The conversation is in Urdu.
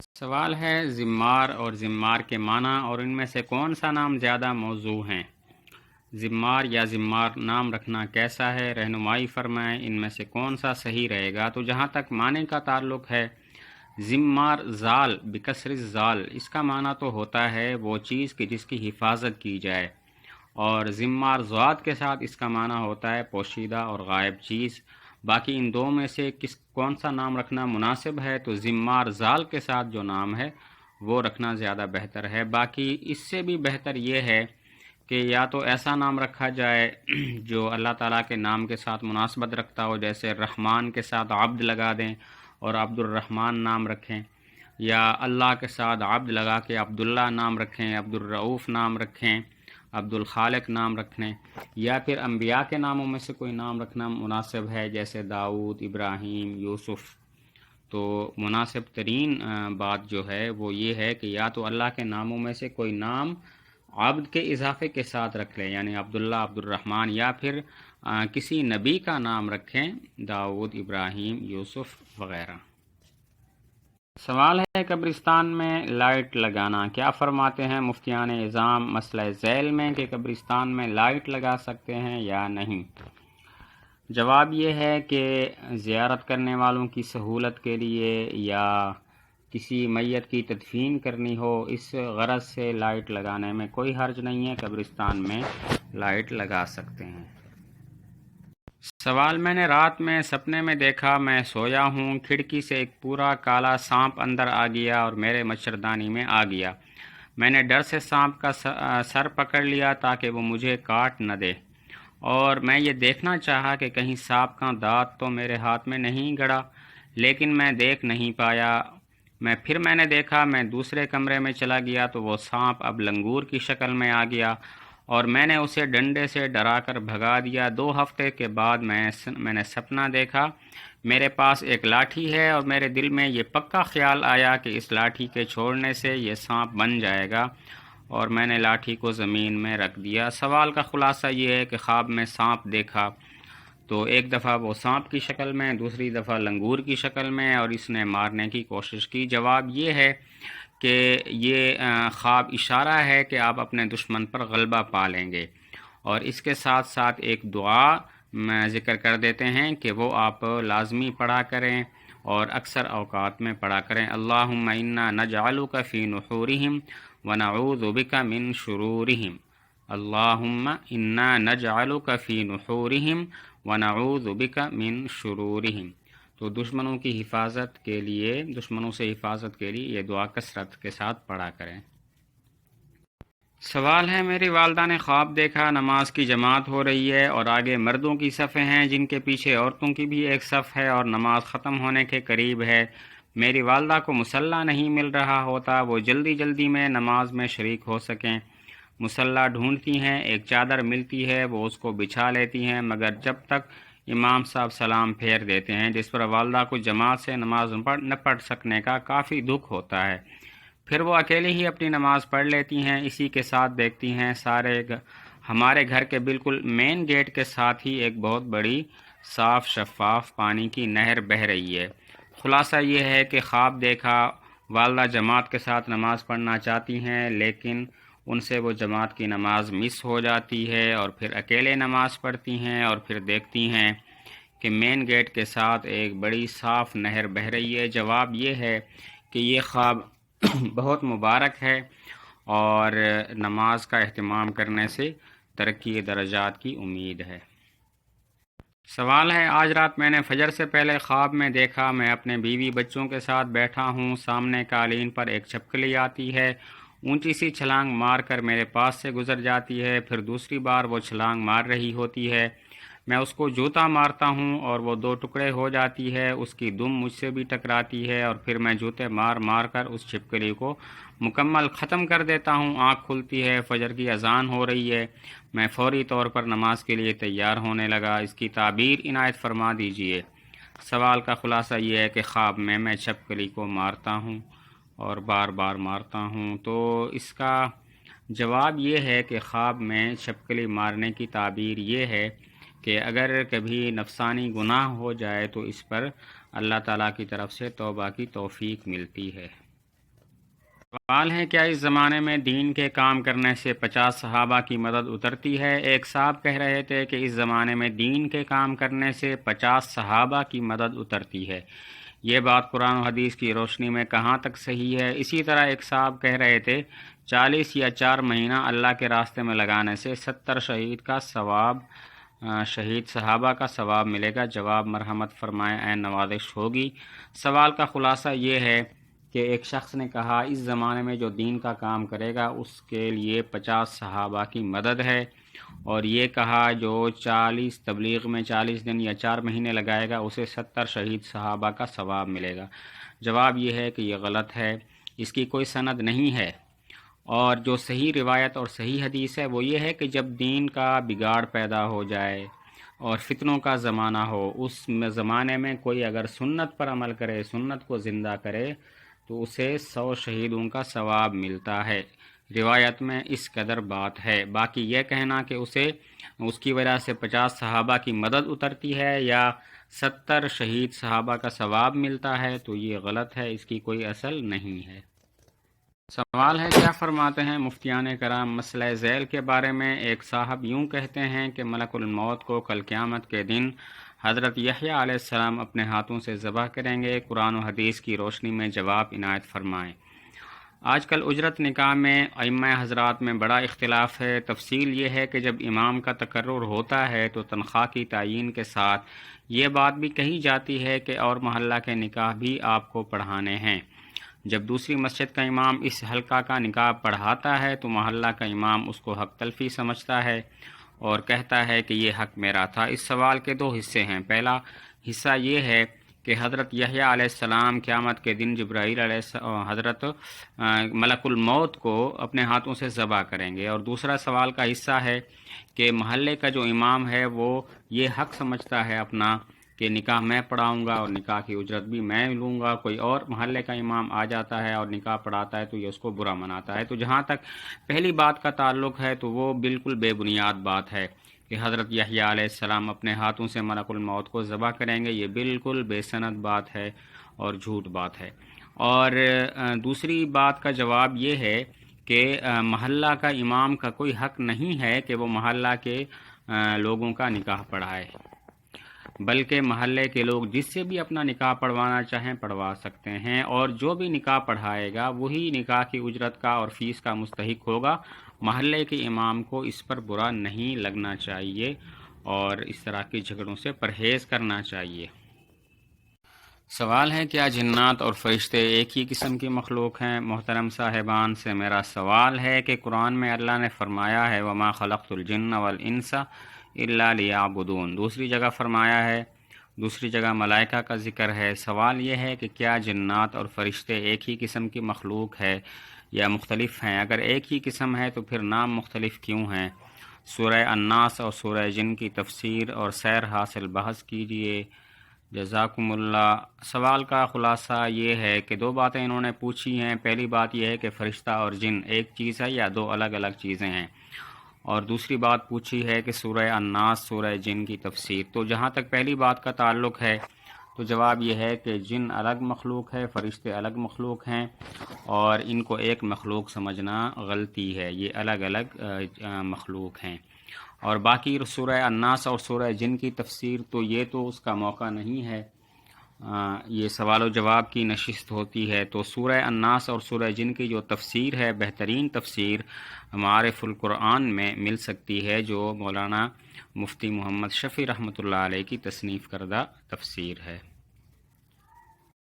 سوال ہے ذمار اور ذمار کے معنی اور ان میں سے کون سا نام زیادہ موزوں ہیں۔ ذمار یا ذمار نام رکھنا کیسا ہے، رہنمائی فرمائیں، ان میں سے کون سا صحیح رہے گا۔ تو جہاں تک معنی کا تعلق ہے، ذمار زال بکسر الزال، اس کا معنی تو ہوتا ہے وہ چیز کہ جس کی حفاظت کی جائے، اور ذمار ضاد کے ساتھ اس کا معنی ہوتا ہے پوشیدہ اور غائب چیز۔ باقی ان دو میں سے کون سا نام رکھنا مناسب ہے، تو ذمار زال کے ساتھ جو نام ہے وہ رکھنا زیادہ بہتر ہے۔ باقی اس سے بھی بہتر یہ ہے کہ یا تو ایسا نام رکھا جائے جو اللہ تعالیٰ کے نام کے ساتھ مناسبت رکھتا ہو، جیسے رحمان کے ساتھ عبد لگا دیں اور عبد الرحمن نام رکھیں، یا اللہ کے ساتھ عبد لگا کے عبداللہ نام رکھیں، عبد الرؤوف نام رکھیں، عبد الخالق نام رکھیں، یا پھر انبیاء کے ناموں میں سے کوئی نام رکھنا مناسب ہے، جیسے داؤد، ابراہیم، یوسف۔ تو مناسب ترین بات جو ہے وہ یہ ہے کہ یا تو اللہ کے ناموں میں سے کوئی نام عبد کے اضافے کے ساتھ رکھ لیں، یعنی عبداللہ، عبد الرحمن، یا پھر کسی نبی کا نام رکھیں، داؤد، ابراہیم، یوسف وغیرہ۔ سوال ہے قبرستان میں لائٹ لگانا کیا فرماتے ہیں مفتیان اعظام مسئلہ ذیل میں کہ قبرستان میں لائٹ لگا سکتے ہیں یا نہیں؟ جواب یہ ہے کہ زیارت کرنے والوں کی سہولت کے لیے یا کسی میت کی تدفین کرنی ہو، اس غرض سے لائٹ لگانے میں کوئی حرج نہیں ہے، قبرستان میں لائٹ لگا سکتے ہیں۔ سوال، میں نے رات میں سپنے میں دیکھا میں سویا ہوں، کھڑکی سے ایک پورا کالا سانپ اندر آ گیا اور میرے مچھردانی میں آ گیا۔ میں نے ڈر سے سانپ کا سر پکڑ لیا تاکہ وہ مجھے کاٹ نہ دے، اور میں یہ دیکھنا چاہا کہ کہیں سانپ کا دانت تو میرے ہاتھ میں نہیں گڑا، لیکن میں دیکھ نہیں پایا۔ پھر میں نے دیکھا، میں دوسرے کمرے میں چلا گیا تو وہ سانپ اب لنگور کی شکل میں آ گیا اور میں نے اسے ڈنڈے سے ڈرا کر بھگا دیا۔ 2 ہفتے کے بعد میں نے سپنا دیکھا میرے پاس ایک لاٹھی ہے، اور میرے دل میں یہ پکا خیال آیا کہ اس لاٹھی کے چھوڑنے سے یہ سانپ بن جائے گا، اور میں نے لاٹھی کو زمین میں رکھ دیا۔ سوال کا خلاصہ یہ ہے کہ خواب میں سانپ دیکھا تو ایک دفعہ وہ سانپ کی شکل میں، دوسری دفعہ لنگور کی شکل میں، اور اس نے مارنے کی کوشش کی۔ جواب یہ ہے کہ یہ خواب اشارہ ہے کہ آپ اپنے دشمن پر غلبہ پا لیں گے، اور اس کے ساتھ ساتھ ایک دعا میں ذکر کر دیتے ہیں کہ وہ آپ لازمی پڑھا کریں اور اکثر اوقات میں پڑھا کریں۔ اللہم انا نجعلک فی نحورہم ونعوذ بک من شرورہم، اللہم انا نجعلک فی نحورہم ونعوذ بک من شرورہم۔ تو دشمنوں کی حفاظت کے لیے، دشمنوں سے حفاظت کے لیے یہ دعا کثرت کے ساتھ پڑھا کریں۔ سوال ہے، میری والدہ نے خواب دیکھا نماز کی جماعت ہو رہی ہے اور آگے مردوں کی صفیں ہیں جن کے پیچھے عورتوں کی بھی ایک صف ہے، اور نماز ختم ہونے کے قریب ہے۔ میری والدہ کو مصلی نہیں مل رہا ہوتا، وہ جلدی جلدی میں نماز میں شریک ہو سکیں۔ مصلی ڈھونڈتی ہیں، ایک چادر ملتی ہے، وہ اس کو بچھا لیتی ہیں، مگر جب تک امام صاحب سلام پھیر دیتے ہیں، جس پر والدہ کو جماعت سے نماز نہ پڑھ سکنے کا کافی دکھ ہوتا ہے۔ پھر وہ اکیلے ہی اپنی نماز پڑھ لیتی ہیں۔ اسی کے ساتھ دیکھتی ہیں ہمارے گھر کے بالکل مین گیٹ کے ساتھ ہی ایک بہت بڑی صاف شفاف پانی کی نہر بہہ رہی ہے۔ خلاصہ یہ ہے کہ خواب دیکھا، والدہ جماعت کے ساتھ نماز پڑھنا چاہتی ہیں، لیکن ان سے وہ جماعت کی نماز مس ہو جاتی ہے، اور پھر اکیلے نماز پڑھتی ہیں، اور پھر دیکھتی ہیں کہ مین گیٹ کے ساتھ ایک بڑی صاف نہر بہہ رہی ہے۔ جواب یہ ہے کہ یہ خواب بہت مبارک ہے، اور نماز کا اہتمام کرنے سے ترقی درجات کی امید ہے۔ سوال ہے، آج رات میں نے فجر سے پہلے خواب میں دیکھا میں اپنے بیوی بچوں کے ساتھ بیٹھا ہوں، سامنے قالین پر ایک چھپکلی آتی ہے، اونچی سی چھلانگ مار کر میرے پاس سے گزر جاتی ہے، پھر دوسری بار وہ چھلانگ مار رہی ہوتی ہے، میں اس کو جوتا مارتا ہوں اور وہ 2 ٹکڑے ہو جاتی ہے، اس کی دم مجھ سے بھی ٹکراتی ہے، اور پھر میں جوتے مار مار کر اس چھپکلی کو مکمل ختم کر دیتا ہوں۔ آنکھ کھلتی ہے، فجر کی اذان ہو رہی ہے، میں فوری طور پر نماز کے لیے تیار ہونے لگا، اس کی تعبیر عنایت فرما دیجیے۔ سوال کا خلاصہ یہ ہے کہ خواب میں چھپکلی کو مارتا ہوں اور بار بار مارتا ہوں۔ تو اس کا جواب یہ ہے کہ خواب میں چھپکلی مارنے کی تعبیر یہ ہے کہ اگر کبھی نفسانی گناہ ہو جائے تو اس پر اللہ تعالیٰ کی طرف سے توبہ کی توفیق ملتی ہے۔ سوال ہے کیا اس زمانے میں دین کے کام کرنے سے 50 صحابہ کی مدد اترتی ہے؟ ایک صاحب کہہ رہے تھے کہ اس زمانے میں دین کے کام کرنے سے 50 صحابہ کی مدد اترتی ہے، یہ بات قرآن و حدیث کی روشنی میں کہاں تک صحیح ہے؟ اسی طرح ایک صاحب کہہ رہے تھے 40 یا 4 مہینہ اللہ کے راستے میں لگانے سے 70 شہید صحابہ کا ثواب ملے گا۔ جواب مرحمت فرمائے، عین نوازش ہوگی۔ سوال کا خلاصہ یہ ہے کہ ایک شخص نے کہا اس زمانے میں جو دین کا کام کرے گا اس کے لیے 50 صحابہ کی مدد ہے، اور یہ کہا جو 40 تبلیغ میں 40 دن یا 4 مہینے لگائے گا اسے 70 شہید صحابہ کا ثواب ملے گا۔ جواب یہ ہے کہ یہ غلط ہے، اس کی کوئی سند نہیں ہے، اور جو صحیح روایت اور صحیح حدیث ہے وہ یہ ہے کہ جب دین کا بگاڑ پیدا ہو جائے اور فتنوں کا زمانہ ہو، اس زمانے میں کوئی اگر سنت پر عمل کرے، سنت کو زندہ کرے، تو اسے 100 شہیدوں کا ثواب ملتا ہے۔ روایت میں اس قدر بات ہے۔ باقی یہ کہنا کہ اس کی وجہ سے 50 صحابہ کی مدد اترتی ہے یا 70 شہید صحابہ کا ثواب ملتا ہے تو یہ غلط ہے، اس کی کوئی اصل نہیں ہے۔ سوال ہے کیا فرماتے ہیں مفتیان کرام مسئلہ ذیل کے بارے میں؟ ایک صاحب یوں کہتے ہیں کہ ملک الموت کو کل قیامت کے دن حضرت یحییٰ علیہ السلام اپنے ہاتھوں سے ذبح کریں گے۔ قرآن و حدیث کی روشنی میں جواب عنایت فرمائیں۔ آج کل اجرت نکاح میں ائمہ حضرات میں بڑا اختلاف ہے۔ تفصیل یہ ہے کہ جب امام کا تقرر ہوتا ہے تو تنخواہ کی تعیین کے ساتھ یہ بات بھی کہی جاتی ہے کہ اور محلہ کے نکاح بھی آپ کو پڑھانے ہیں۔ جب دوسری مسجد کا امام اس حلقہ کا نکاح پڑھاتا ہے تو محلہ کا امام اس کو حق تلفی سمجھتا ہے اور کہتا ہے کہ یہ حق میرا تھا۔ اس سوال کے دو حصے ہیں۔ پہلا حصہ یہ ہے کہ حضرت یحییٰ علیہ السلام قیامت کے دن جبرائیل حضرت ملک الموت کو اپنے ہاتھوں سے ذبح کریں گے، اور دوسرا سوال کا حصہ ہے کہ محلے کا جو امام ہے وہ یہ حق سمجھتا ہے اپنا کہ نکاح میں پڑھاؤں گا اور نکاح کی اجرت بھی میں لوں گا۔ کوئی اور محلے کا امام آ جاتا ہے اور نکاح پڑھاتا ہے تو یہ اس کو برا مناتا ہے۔ تو جہاں تک پہلی بات کا تعلق ہے تو وہ بالکل بے بنیاد بات ہے کہ حضرت یحییٰ علیہ السلام اپنے ہاتھوں سے ملک الموت کو ذبح کریں گے، یہ بالکل بے سند بات ہے اور جھوٹ بات ہے۔ اور دوسری بات کا جواب یہ ہے کہ محلہ کا امام کا کوئی حق نہیں ہے کہ وہ محلہ کے لوگوں کا نکاح پڑھائے، بلکہ محلے کے لوگ جس سے بھی اپنا نکاح پڑھوانا چاہیں پڑھوا سکتے ہیں، اور جو بھی نکاح پڑھائے گا وہی نکاح کی اجرت کا اور فیس کا مستحق ہوگا۔ محلے کے امام کو اس پر برا نہیں لگنا چاہیے اور اس طرح کے جھگڑوں سے پرہیز کرنا چاہیے۔ سوال ہے کیا جنات اور فرشتے ایک ہی قسم کی مخلوق ہیں؟ محترم صاحبان سے میرا سوال ہے کہ قرآن میں اللہ نے فرمایا ہے وَمَا خَلَقْتُ الْجِنَّ وَالْإِنسَ إِلَّا لِيَعْبُدُونَ، دوسری جگہ فرمایا ہے، دوسری جگہ ملائکہ کا ذکر ہے۔ سوال یہ ہے کہ کیا جنات اور فرشتے ایک ہی قسم کی مخلوق ہے یا مختلف ہیں؟ اگر ایک ہی قسم ہے تو پھر نام مختلف کیوں ہیں؟ سورہ الناس اور سورہ جن کی تفسیر اور سیر حاصل بحث کیجیے، جزاکم اللہ۔ سوال کا خلاصہ یہ ہے کہ دو باتیں انہوں نے پوچھی ہیں۔ پہلی بات یہ ہے کہ فرشتہ اور جن ایک چیز ہے یا دو الگ الگ چیزیں ہیں، اور دوسری بات پوچھی ہے کہ سورہ الناس سورہ جن کی تفسیر۔ تو جہاں تک پہلی بات کا تعلق ہے تو جواب یہ ہے کہ جن الگ مخلوق ہے، فرشتے الگ مخلوق ہیں، اور ان کو ایک مخلوق سمجھنا غلطی ہے، یہ الگ الگ مخلوق ہیں۔ اور باقی سورہ الناس اور سورہ جن کی تفسیر تو یہ تو اس کا موقع نہیں ہے، یہ سوال و جواب کی نشست ہوتی ہے۔ تو سورہ الناس اور سورہ جن کی جو تفسیر ہے، بہترین تفسیر معارف القرآن میں مل سکتی ہے، جو مولانا مفتی محمد شفیع رحمۃ اللہ علیہ کی تصنیف کردہ تفسیر ہے۔